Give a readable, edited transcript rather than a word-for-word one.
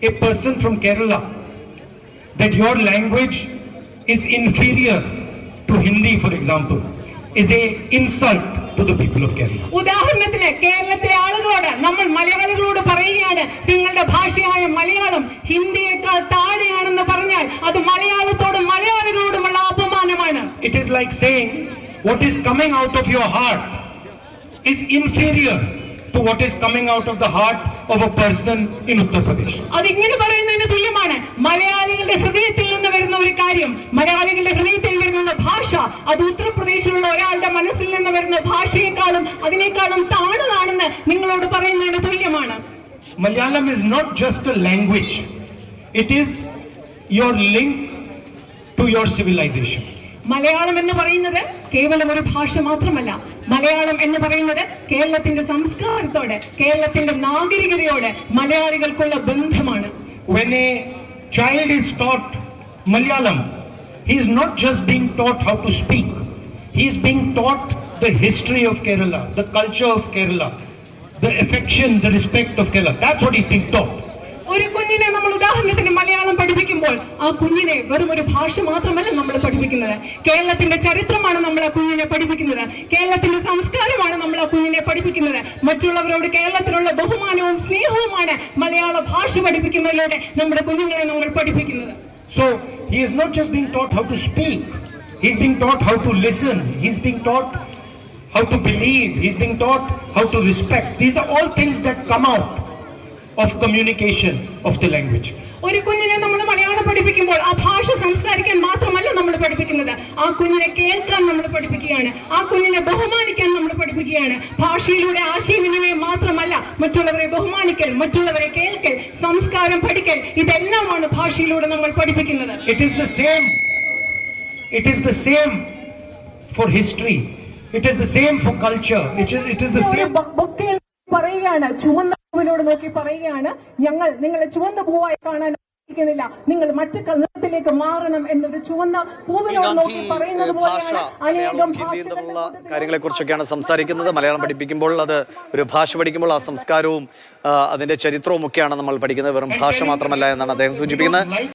a person from Kerala that your language is inferior to Hindi, for example, is a insult to the people of Kerala. ഉദാഹരണത്തിന് കേരളത്തിലെ ആളുകളോട് നമ്മൾ മലയാളികളോട് പറയുകയാണ് നിങ്ങളുടെ ഭാഷയായ മലയാളം ഹിന്ദിയേക്കാൾ താഴെയാണെന്ന് പറഞ്ഞാൽ അത് മലയാളത്തോടും മലയാളികളോടുമുള്ള അപമാനമാണ്. It is like saying what is coming out of your heart is inferior to what is coming out of the heart of a person in Uttar Pradesh. അതിങ്ങനെ പറയുന്നതിന് തുല്യമാണ്. മലയാളികളുടെ ഹൃദയത്തിൽ നിന്ന് വരുന്ന ഒരു കാര്യം, മലയാളികളുടെ ഹൃദയത്തിൽ വരുന്ന ഭാഷ, അത് ഉത്തർപ്രദേശിലുള്ള ഒരാളുടെ മനസ്സിൽ നിന്ന് വരുന്ന ഭാഷയെക്കാളും അതിനേക്കാളും താണതാണെന്ന് നിങ്ങളോട് പറയുന്നതിന് തുല്യമാണ്. Malayalam is not just a language. It is your link to your civilization. Malayalam എന്ന് പറയുന്നത് കേവലം ഒരു ഭാഷ മാത്രമല്ല. മലയാളം എന്ന് പറയുന്നത് കേരളത്തിന്റെ സംസ്കാരത്തോട്, കേരളത്തിന്റെ നാഗരികതയോട് മലയാളികൾക്കുള്ള ബന്ധമാണ്. When a child is taught Malayalam, he is not just being taught how to speak. He is being taught the history of Kerala, the culture of Kerala, the affection, the respect of Kerala. That's what he is being taught. ഒരു കുഞ്ഞിനെ നമ്മൾ ഉദാഹരണത്തിന് മലയാളം പഠിപ്പിക്കുമ്പോൾ ആ കുഞ്ഞിനെ വെറും ഒരു ഭാഷ മാത്രമല്ല നമ്മൾ പഠിപ്പിക്കുന്നത്. കേരളത്തിന്റെ ചരിത്രമാണ് നമ്മൾ ആ കുഞ്ഞിനെ പഠിപ്പിക്കുന്നത്. കേരളത്തിന്റെ സംസ്കാരമാണ് നമ്മൾ ആ കുഞ്ഞിനെ പഠിപ്പിക്കുന്നത്. മറ്റുള്ളവരോട് കേരളത്തിലുള്ള ബഹുമാനവും സ്നേഹവുമാണ് മലയാള ഭാഷ പഠിപ്പിക്കുന്നതിലൂടെ നമ്മുടെ കുഞ്ഞുങ്ങളെ നമ്മൾ പഠിപ്പിക്കുന്നത്. So he is not just being taught how to speak. He is being taught how to listen. He is being taught how to believe. He is being taught how to respect. These are all things that come out of communication of the language. ഒരു കുഞ്ഞിനെ നമ്മൾ മലയാളം പഠിപ്പിക്കുമ്പോൾ ആ ഭാഷ സംസാരിക്കാൻ മാത്രമല്ല നമ്മൾ പഠിപ്പിക്കുന്നത്. ആ കുഞ്ഞിനെ കേൾക്കാൻ നമ്മൾ പഠിപ്പിക്കുകയാണ്. ആ കുഞ്ഞിനെ ബഹുമാനിക്കാൻ നമ്മൾ പഠിപ്പിക്കുകയാണ്. ഭാഷയിലൂടെ ആശയവിനിമയം മാത്രമല്ല, മറ്റുള്ളവരെ ബഹുമാനിക്കൽ, മറ്റുള്ളവരെ കേൾക്കൽ, സംസ്കാരം പഠിക്കൽ, ഇതെല്ലാമാണ് ഭാഷയിലൂടെ നമ്മൾ പഠിപ്പിക്കുന്നത്. It is the same. It is the same for history. It is the same for culture. It is the same. പറയുകയാണ്, ചുവന്ന പൂവിനോട് നോക്കി പറയുകയാണ്, ഞങ്ങൾ നിങ്ങളെ ചുവന്ന പൂവായി കാണാൻ ആഗ്രഹിക്കുന്നില്ല, നിങ്ങൾ മറ്റു നിറത്തിലേക്ക് മാറണം എന്നൊരു ചുവന്ന പൂവിനോട് നോക്കി പറയുന്നത് പോലെയാണ് അനേകം കാര്യങ്ങളെ കുറിച്ചൊക്കെയാണ് സംസാരിക്കുന്നത്. മലയാളം പഠിപ്പിക്കുമ്പോൾ അത് ഒരു ഭാഷ പഠിക്കുമ്പോൾ ആ സംസ്കാരവും അതിന്റെ ചരിത്രവും ഒക്കെയാണ് നമ്മൾ പഠിക്കുന്നത്, വെറും ഭാഷ മാത്രമല്ല എന്നാണ് അദ്ദേഹം സൂചിപ്പിക്കുന്നത്.